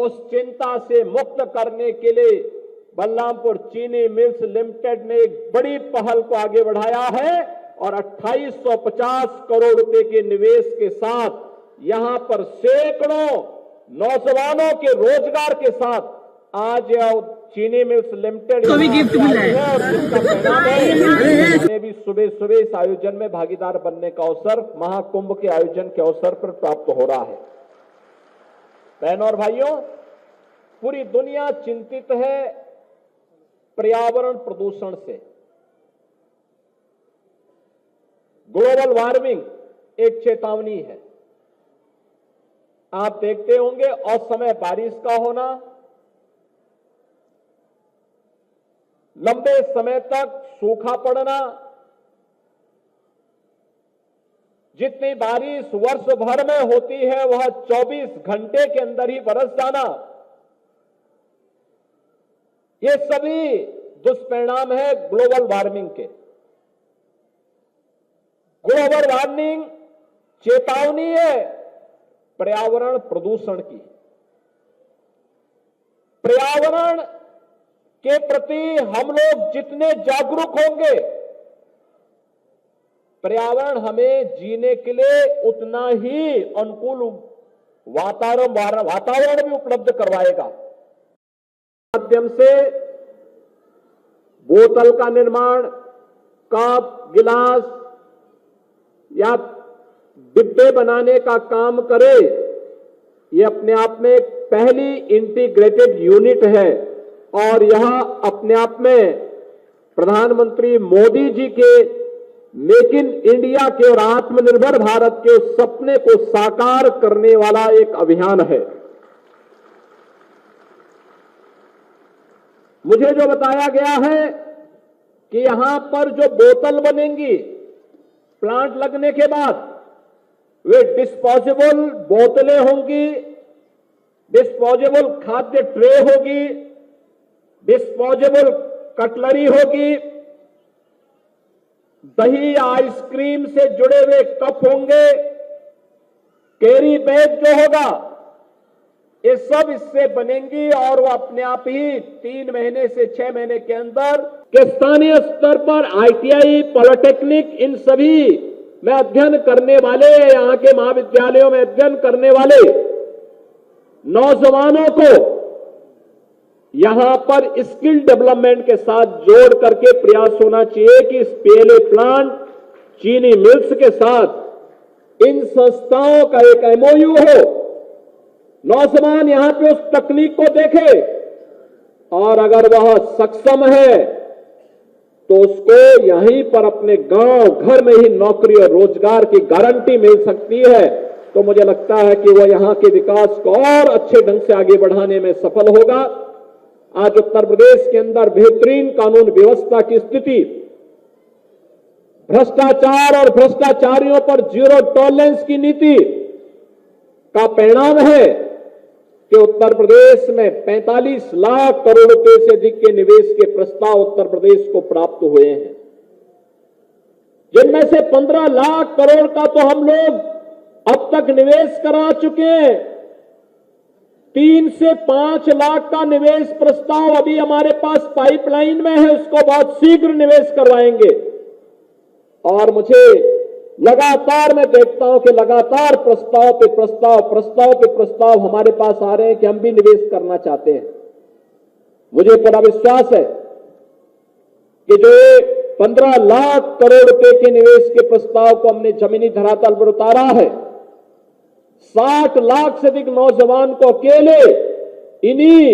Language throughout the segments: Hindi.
उस चिंता से मुक्त करने के लिए बलरामपुर चीनी मिल्स लिमिटेड ने एक बड़ी पहल को आगे बढ़ाया है और 2850 करोड़ रुपए के निवेश के साथ यहां पर सैकड़ों नौजवानों के रोजगार के साथ आज चीनी मिल्स लिमिटेड तो भी गिफ्ट मिला है और जिसका परिणाम है हमें भी सुबह सुबह इस आयोजन में भागीदार बनने का अवसर महाकुंभ के आयोजन के अवसर पर प्राप्त हो रहा है। बहनों और भाइयों, पूरी दुनिया चिंतित है पर्यावरण प्रदूषण से। ग्लोबल वार्मिंग एक चेतावनी है। आप देखते होंगे असमय बारिश का होना, लंबे समय तक सूखा पड़ना, जितनी बारिश वर्ष भर में होती है वह 24 घंटे के अंदर ही बरस जाना, ये सभी दुष्परिणाम है ग्लोबल वार्मिंग के। ग्लोबल वार्मिंग चेतावनी है पर्यावरण प्रदूषण की। पर्यावरण के प्रति हम लोग जितने जागरूक होंगे, पर्यावरण हमें जीने के लिए उतना ही अनुकूल वातावरण भी उपलब्ध करवाएगा। माध्यम से बोतल का निर्माण, कप, गिलास या डिब्बे बनाने का काम करे, ये अपने आप में एक पहली इंटीग्रेटेड यूनिट है और यह अपने आप में प्रधानमंत्री मोदी जी के मेक इन इंडिया के और आत्मनिर्भर भारत के उस सपने को साकार करने वाला एक अभियान है। मुझे जो बताया गया है कि यहां पर जो बोतल बनेंगी प्लांट लगने के बाद, वे डिस्पोजेबल बोतलें होंगी, डिस्पोजेबल खाद्य ट्रे होगी, डिस्पोजेबल कटलरी होगी, दही आइसक्रीम से जुड़े हुए कप होंगे, कैरी बैग जो होगा, ये सब इससे बनेंगी और वो अपने आप ही 3 महीने से 6 महीने के अंदर के स्थानीय स्तर पर ITI, पॉलिटेक्निक, इन सभी में अध्ययन करने वाले, यहां के महाविद्यालयों में अध्ययन करने वाले नौजवानों को यहां पर स्किल डेवलपमेंट के साथ जोड़ करके प्रयास होना चाहिए कि इस PLA प्लांट चीनी मिल्स के साथ इन संस्थाओं का एक MOU हो। नौजवान यहां पे उस तकनीक को देखे और अगर वह सक्षम है तो उसको यहीं पर अपने गांव घर में ही नौकरी और रोजगार की गारंटी मिल सकती है। तो मुझे लगता है कि वह यहां के विकास को और अच्छे ढंग से आगे बढ़ाने में सफल होगा। आज उत्तर प्रदेश के अंदर बेहतरीन कानून व्यवस्था की स्थिति, भ्रष्टाचार और भ्रष्टाचारियों पर जीरो टॉलरेंस की नीति का परिणाम है कि उत्तर प्रदेश में 45 लाख करोड़ रुपए से अधिक के निवेश के प्रस्ताव उत्तर प्रदेश को प्राप्त हुए हैं, जिनमें से 15 लाख करोड़ का तो हम लोग अब तक निवेश करा चुके हैं। 3 से 5 लाख का निवेश प्रस्ताव अभी हमारे पास पाइपलाइन में है, उसको बहुत शीघ्र निवेश करवाएंगे। और मुझे लगातार मैं देखता हूं कि लगातार प्रस्ताव पे प्रस्ताव हमारे पास आ रहे हैं कि हम भी निवेश करना चाहते हैं। मुझे पूरा विश्वास है कि जो 15 लाख करोड़ रुपए के निवेश के प्रस्ताव को हमने जमीनी धरातल पर उतारा है, 60 लाख से अधिक नौजवान को अकेले इन्हीं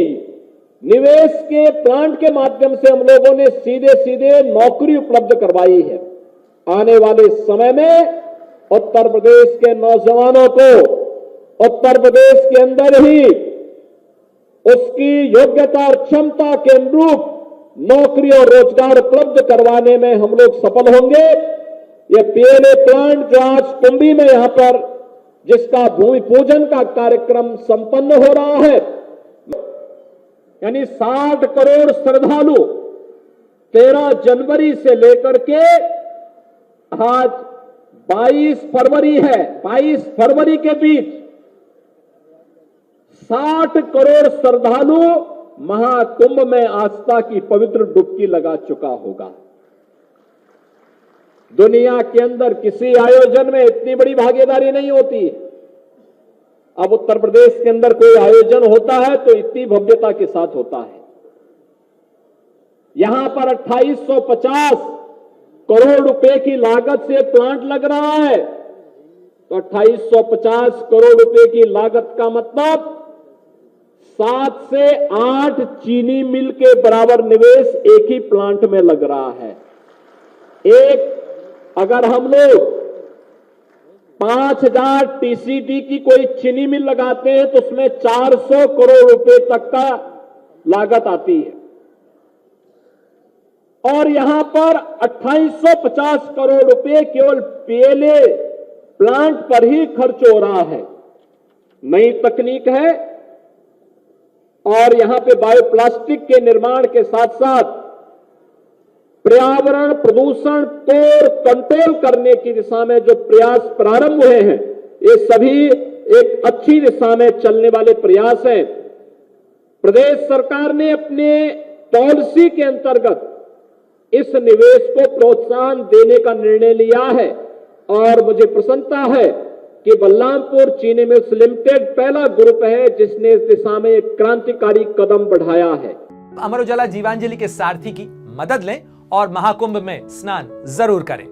निवेश के प्लांट के माध्यम से हम लोगों ने सीधे सीधे नौकरी उपलब्ध करवाई है। आने वाले समय में उत्तर प्रदेश के नौजवानों को उत्तर प्रदेश के अंदर ही उसकी योग्यता और क्षमता के अनुरूप नौकरी और रोजगार उपलब्ध करवाने में हम लोग सफल होंगे। ये PLA प्लांट जो आज कुंभी में यहां पर जिसका भूमि पूजन का कार्यक्रम संपन्न हो रहा है, यानी 60 करोड़ श्रद्धालु 13 जनवरी से लेकर के आज 22 फरवरी है, 22 फरवरी के बीच 60 करोड़ श्रद्धालु महाकुंभ में आस्था की पवित्र डुबकी लगा चुका होगा। दुनिया के अंदर किसी आयोजन में इतनी बड़ी भागीदारी नहीं होती। अब उत्तर प्रदेश के अंदर कोई आयोजन होता है तो इतनी भव्यता के साथ होता है। यहां पर 2850 करोड़ रुपए की लागत से प्लांट लग रहा है, तो 2850 करोड़ रुपए की लागत का मतलब 7 से 8 चीनी मिल के बराबर निवेश एक ही प्लांट में लग रहा है। अगर हम लोग 5000 टीसीडी की कोई चीनी मिल लगाते हैं तो उसमें 400 करोड़ रुपए तक का लागत आती है, और यहां पर 2850 करोड़ रुपए केवल पीएलए प्लांट पर ही खर्च हो रहा है। नई तकनीक है और यहां पे बायोप्लास्टिक के निर्माण के साथ साथ पर्यावरण प्रदूषण को कंट्रोल करने की दिशा में जो प्रयास प्रारंभ हुए हैं, ये सभी एक अच्छी दिशा में चलने वाले प्रयास हैं। प्रदेश सरकार ने अपने पॉलिसी के अंतर्गत इस निवेश को प्रोत्साहन देने का निर्णय लिया है, और मुझे प्रसन्नता है कि बलरामपुर चीनी मिल्स लिमिटेड पहला ग्रुप है जिसने इस दिशा में एक क्रांतिकारी कदम बढ़ाया है। अमर उजाला जीवांजलि के सारथी की मदद लें और महाकुंभ में स्नान जरूर करें।